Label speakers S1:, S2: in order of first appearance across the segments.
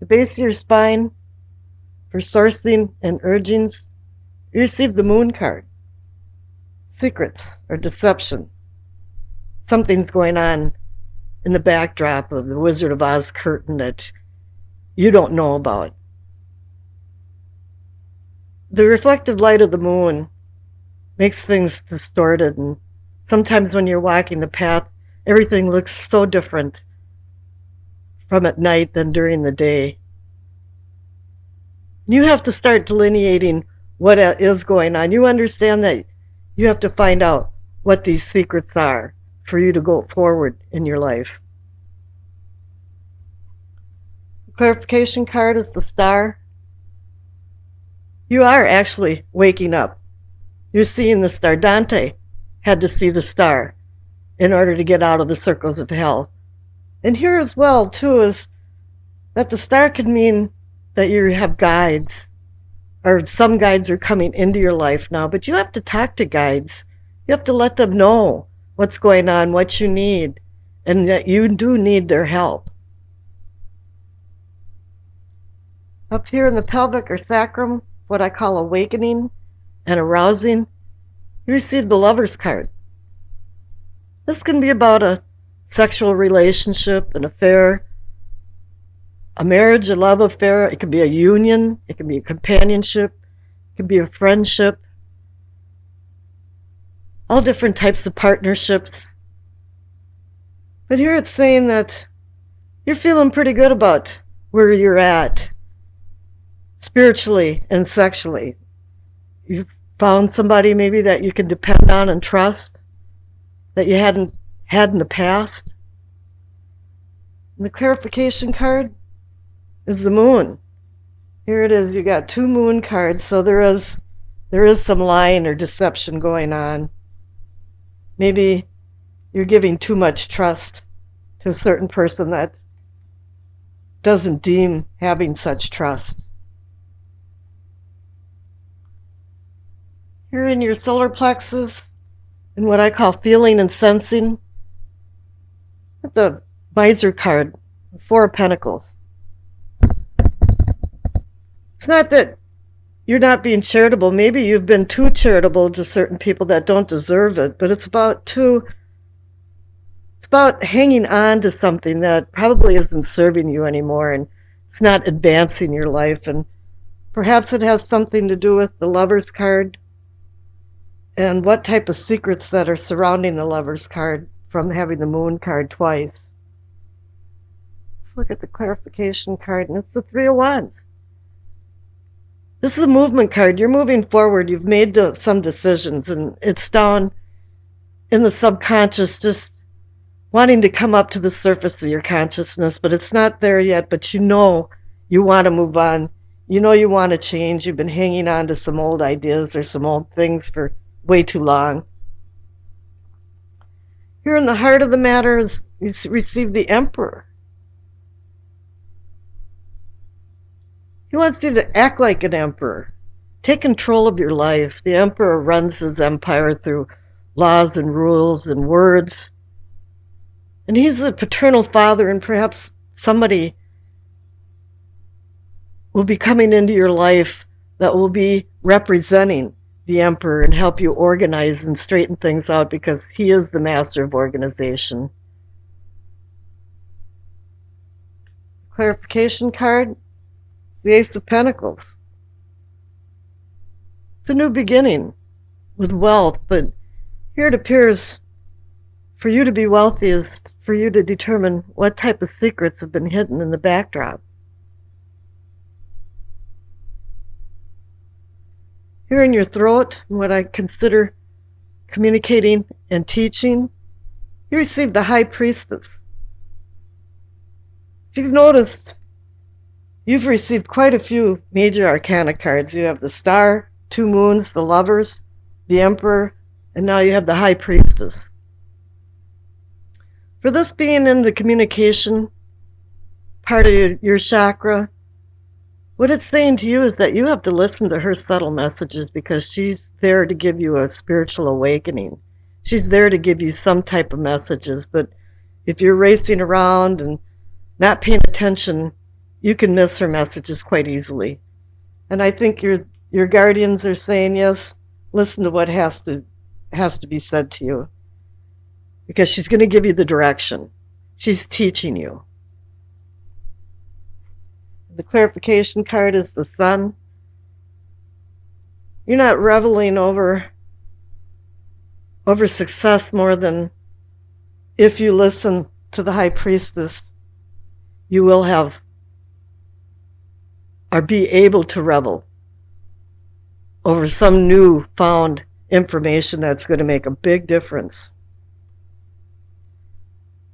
S1: the base of your spine, for sourcing and urgings, you receive the moon card. Secrets or deception. Something's going on in the backdrop of the Wizard of Oz curtain that you don't know about. The reflective light of the moon makes things distorted, and sometimes when you're walking the path, everything looks so different from at night than during the day. You have to start delineating what is going on. You understand that you have to find out what these secrets are for you to go forward in your life. The clarification card is the star. You are actually waking up. You're seeing the star. Dante had to see the star in order to get out of the circles of hell. And here as well, too, is that the star can mean that you have guides, or some guides are coming into your life now, but you have to talk to guides. You have to let them know what's going on, what you need, and that you do need their help. Up here in the pelvic or sacrum, what I call awakening and arousing, you receive the Lover's card. This can be about a sexual relationship, an affair, a marriage, a love affair. It could be a union. It can be a companionship. It could be a friendship. All different types of partnerships. But here it's saying that you're feeling pretty good about where you're at, spiritually and sexually. You've found somebody maybe that you can depend on and trust that you hadn't had in the past. And the clarification card is the moon. Here it is. You got two moon cards, so there is some lying or deception going on. Maybe you're giving too much trust to a certain person that doesn't deem having such trust. Here in your solar plexus, in what I call feeling and sensing, the miser card, the Four of Pentacles. It's not that you're not being charitable. Maybe you've been too charitable to certain people that don't deserve it, but it's about hanging on to something that probably isn't serving you anymore, and it's not advancing your life. And perhaps it has something to do with the Lover's card and what type of secrets that are surrounding the Lover's card from having the Moon card twice. Let's look at the clarification card, and it's the Three of Wands. This is a movement card. You're moving forward. You've made some decisions, and it's down in the subconscious, just wanting to come up to the surface of your consciousness, but it's not there yet. But you know you want to move on. You know you want to change. You've been hanging on to some old ideas or some old things for way too long. Here in the heart of the matter is you receive the Emperor. He wants you to act like an emperor. Take control of your life. The emperor runs his empire through laws and rules and words. And he's the paternal father, and perhaps somebody will be coming into your life that will be representing the emperor and help you organize and straighten things out, because he is the master of organization. Clarification card. The Ace of Pentacles. It's a new beginning with wealth, but here it appears for you to be wealthy is for you to determine what type of secrets have been hidden in the backdrop. Here in your throat, what I consider communicating and teaching, you receive the High Priestess. If you've noticed, you've received quite a few major arcana cards. You have the Star, two Moons, the Lovers, the Emperor, and now you have the High Priestess. For this being in the communication part of your chakra, what it's saying to you is that you have to listen to her subtle messages, because she's there to give you a spiritual awakening. She's there to give you some type of messages, but if you're racing around and not paying attention, you can miss her messages quite easily. And I think your guardians are saying, yes, listen to what has to be said to you, because she's going to give you the direction. She's teaching you. The clarification card is the Sun. You're not reveling over success more than if you listen to the High Priestess, you will have or be able to revel over some new found information that's going to make a big difference.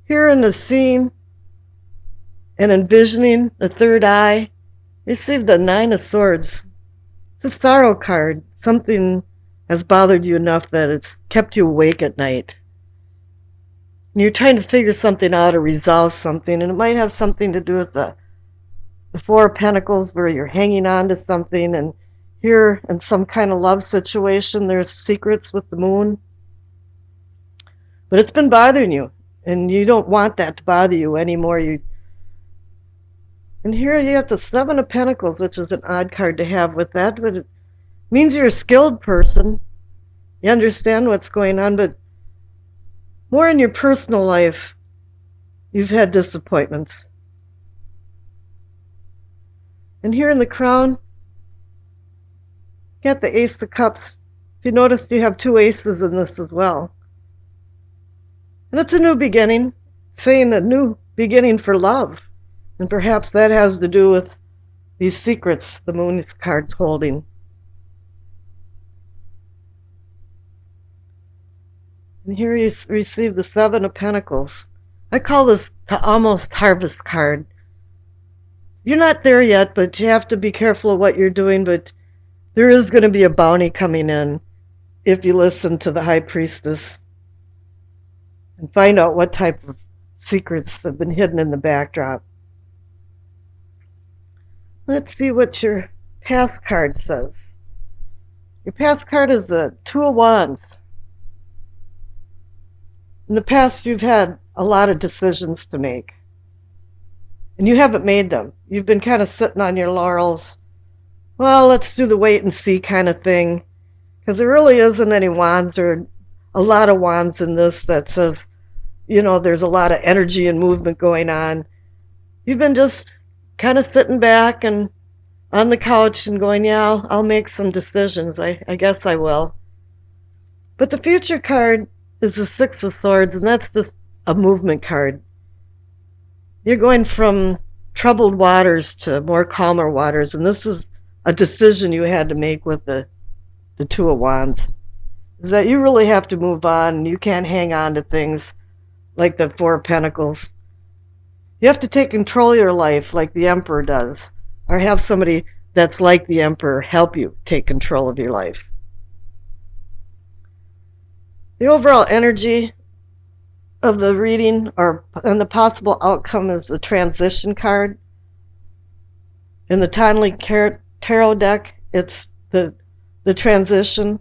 S1: Here in the scene and envisioning the third eye, receive the Nine of Swords. It's a sorrow card. Something has bothered you enough that it's kept you awake at night. And you're trying to figure something out or resolve something, and it might have something to do with the Four of Pentacles, where you're hanging on to something, and here in some kind of love situation, there's secrets with the Moon. But it's been bothering you, and you don't want that to bother you anymore. And here you have the Seven of Pentacles, which is an odd card to have with that, but it means you're a skilled person. You understand what's going on, but more in your personal life, you've had disappointments. And here in the Crown, you got the Ace of Cups. If you notice, you have two aces in this as well. And it's a new beginning, saying a new beginning for love. And perhaps that has to do with these secrets the Moon's card's holding. And here you receive the Seven of Pentacles. I call this the almost harvest card. You're not there yet, but you have to be careful of what you're doing, but there is going to be a bounty coming in if you listen to the High Priestess and find out what type of secrets have been hidden in the backdrop. Let's see what your past card says. Your past card is the Two of Wands. In the past, you've had a lot of decisions to make, and you haven't made them. You've been kind of sitting on your laurels. Well, let's do the wait and see kind of thing, because there really isn't any wands or a lot of wands in this that says, there's a lot of energy and movement going on. You've been just kind of sitting back and on the couch and going, yeah, I'll make some decisions. I guess I will. But the future card is the Six of Swords, and that's just a movement card. You're going from troubled waters to more calmer waters, and this is a decision you had to make with the Two of Wands. Is that you really have to move on, and you can't hang on to things like the Four of Pentacles. You have to take control of your life like the Emperor does, or have somebody that's like the Emperor help you take control of your life. The overall energy of the reading and the possible outcome is the Transition card. In the Tonley Tarot deck, it's the transition.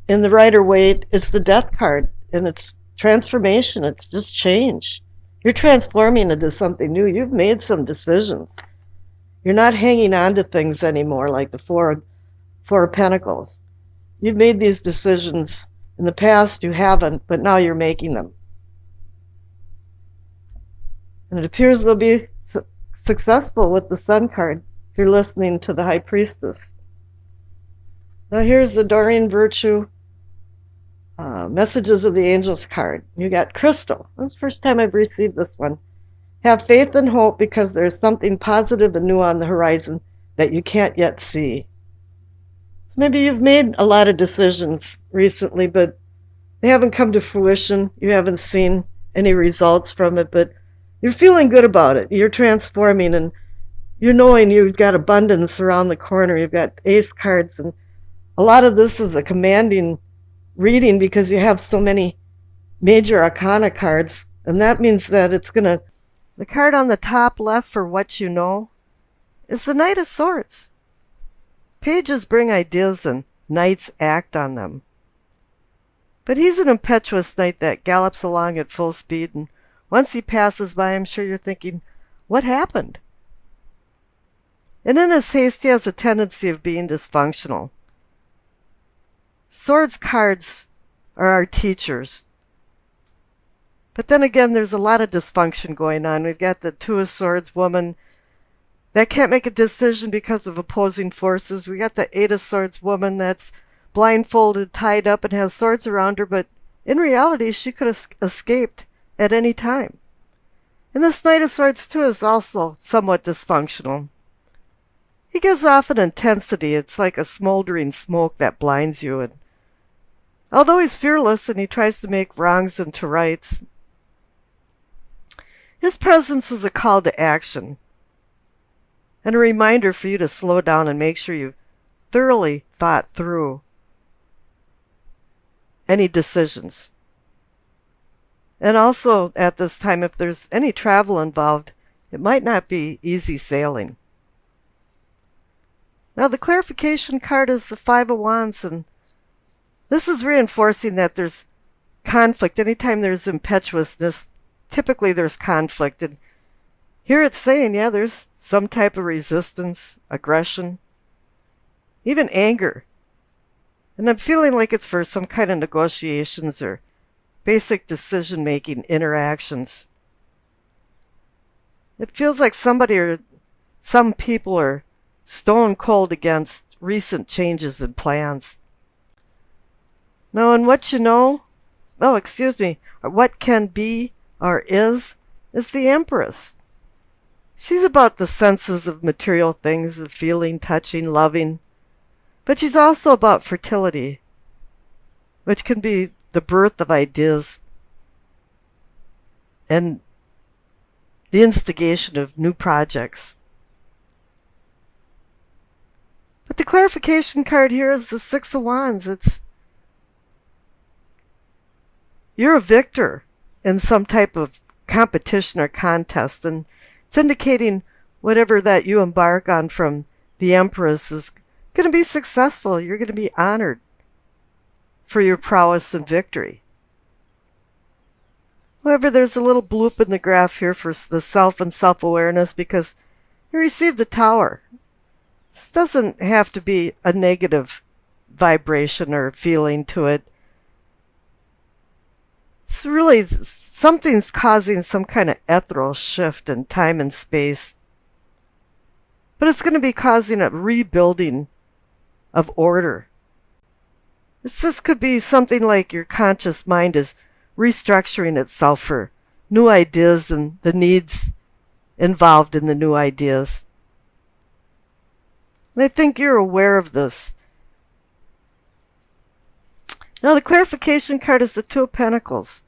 S1: In the Rider-Waite, it's the Death card, and it's transformation. It's just change. You're transforming into something new. You've made some decisions. You're not hanging on to things anymore like the Four of Pentacles. You've made these decisions. In the past, you haven't, but now you're making them. And it appears they'll be successful with the Sun card if you're listening to the High Priestess. Now here's the Doreen Virtue Messages of the Angels card. You got Crystal. That's the first time I've received this one. Have faith and hope because there's something positive and new on the horizon that you can't yet see. So maybe you've made a lot of decisions recently, but they haven't come to fruition. You haven't seen any results from it, but you're feeling good about it. You're transforming, and you're knowing you've got abundance around the corner. You've got ace cards, and a lot of this is a commanding reading because you have so many major arcana cards, and that means that it's going to... The card on the top left for what you know is the Knight of Swords. Pages bring ideas and knights act on them. But he's an impetuous knight that gallops along at full speed, and once he passes by, I'm sure you're thinking, What happened? And in his haste, he has a tendency of being dysfunctional. Swords cards are our teachers. But then again, there's a lot of dysfunction going on. We've got the Two of Swords woman that can't make a decision because of opposing forces. We got the Eight of Swords woman that's blindfolded, tied up, and has swords around her, but in reality, she could have escaped at any time. And this Knight of Swords, too, is also somewhat dysfunctional. He gives off an intensity. It's like a smoldering smoke that blinds you. And although he's fearless and he tries to make wrongs into rights, his presence is a call to action and a reminder for you to slow down and make sure you've thoroughly thought through any decisions. And also at this time, if there's any travel involved, it might not be easy sailing. Now the clarification card is the Five of Wands, and this is reinforcing that there's conflict. Anytime there's impetuousness, typically there's conflict. And here it's saying, yeah, there's some type of resistance, aggression, even anger. And I'm feeling like it's for some kind of negotiations or basic decision-making interactions. It feels like somebody or some people are stone cold against recent changes and plans. Now, and what what can be or is the Empress. She's about the senses of material things, of feeling, touching, loving. But she's also about fertility, which can be the birth of ideas and the instigation of new projects. But the clarification card here is the Six of Wands. You're a victor in some type of competition or contest, and it's indicating whatever that you embark on from the Empress is going to be successful. You're going to be honored for your prowess and victory. However, there's a little bloop in the graph here for the self and self-awareness because you received the Tower. This doesn't have to be a negative vibration or feeling to it. It's really something's causing some kind of ethereal shift in time and space. But it's going to be causing a rebuilding of order. This could be something like your conscious mind is restructuring itself for new ideas and the needs involved in the new ideas. And I think you're aware of this. Now the clarification card is the Two of Pentacles.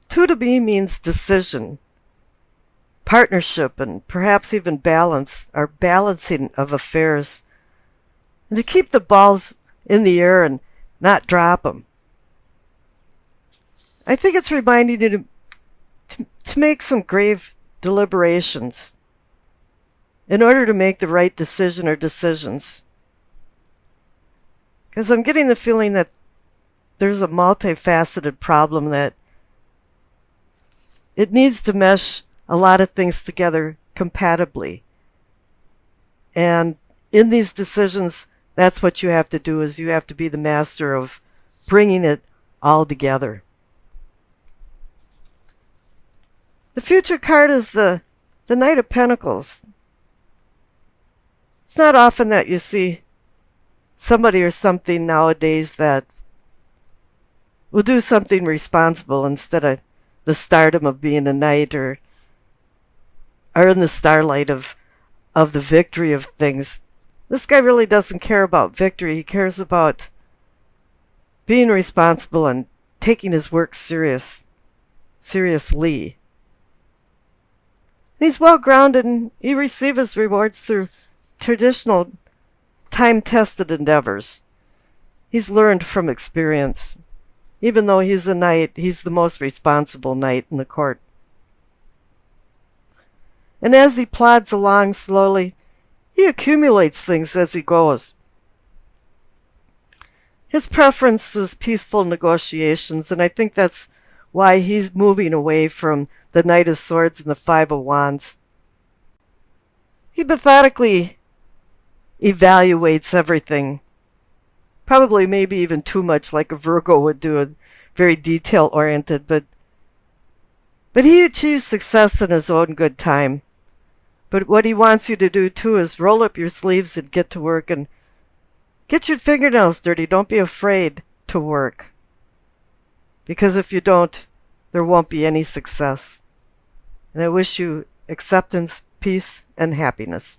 S1: Two to me means decision, partnership, and perhaps even balance, or balancing of affairs. And to keep the balls in the air and not drop them. I think it's reminding you to make some grave deliberations in order to make the right decision or decisions. Because I'm getting the feeling that there's a multifaceted problem that it needs to mesh a lot of things together compatibly. And in these decisions, that's what you have to do, is you have to be the master of bringing it all together. The future card is the Knight of Pentacles. It's not often that you see somebody or something nowadays that will do something responsible instead of the stardom of being a knight or in the starlight of the victory of things. This guy really doesn't care about victory. He cares about being responsible and taking his work seriously. He's well grounded and he receives his rewards through traditional time-tested endeavors. He's learned from experience. Even though he's a knight, he's the most responsible knight in the court. And as he plods along slowly, he accumulates things as he goes. His preference is peaceful negotiations, and I think that's why he's moving away from the Knight of Swords and the Five of Wands. He methodically evaluates everything. Probably maybe even too much like a Virgo would do, a very detail oriented, but he achieves success in his own good time. But what he wants you to do too is roll up your sleeves and get to work and get your fingernails dirty. Don't be afraid to work. Because if you don't, there won't be any success. And I wish you acceptance, peace, and happiness.